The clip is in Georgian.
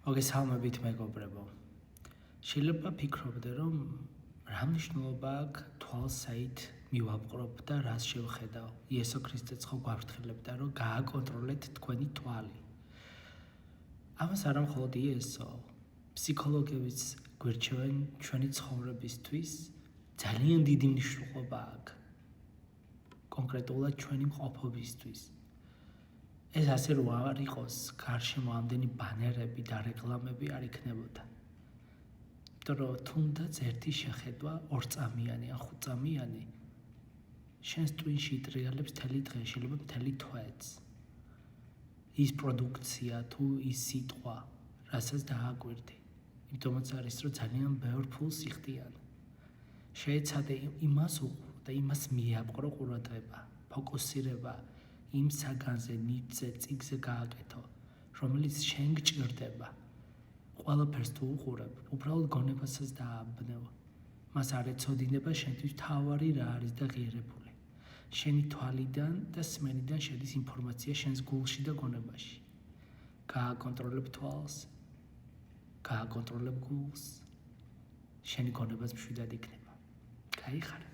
მოგესალმებით მეგობრებო. შეიძლება ფიქრობდე, რომ რა მნიშვნელობა აქვს თვალსაით მივაპყრობ და რას შევხედავ. იესო ქრისტეც ხო გვაფრთხილებდა, რომ გააკონტროლეთ თქვენი თვალი. ამას არა მხოლოდ იესო, ფსიქოლოგებიც გვირჩევენ ჩვენი ცხოვრებისთვის ძალიან დიდი მნიშვნელობა აქვს. კონკრეტულად ჩვენი მყოფობისთვის. ეს ასე რომ არ იყოს, გარშემო ამდენი ბანერები და რეკლამები არ იქნებოდა. იმიტომ რომ თუნდაც ერთი შეხედვა 2 წამიანი ან 5 წამიანი შენს ტვინში იტრიალებს მთელი დღე, შეიძლება მთელი თვეც. ის პროდუქცია თუ ის სიტყვა, რასაც დააკვირდი. იმიტომაც არის, რომ ძალიან ბევრ ფულს იხდიან. შეეცადე იმას უყურო და იმას მიაპყრო ყურადღება, ფოკუსირება იმ საგანზე, ნივთზე, წიგზე გააკეთო, რომელიც შენ გჭირდება. ყველაფერს თუ უყურებ, უბრალოდ გონებასაც დააბნევ. მას არ ეცოდინება შენთვის თავარი რა არის და ღირებული. შენი თვალიდან და სმენიდან შედის ინფორმაცია შენს გულში და გონებაში. გააკონტროლებ თვალს, გააკონტროლებ გულს, შენი გონებაც მშვიდად იქნება. გაიხარე.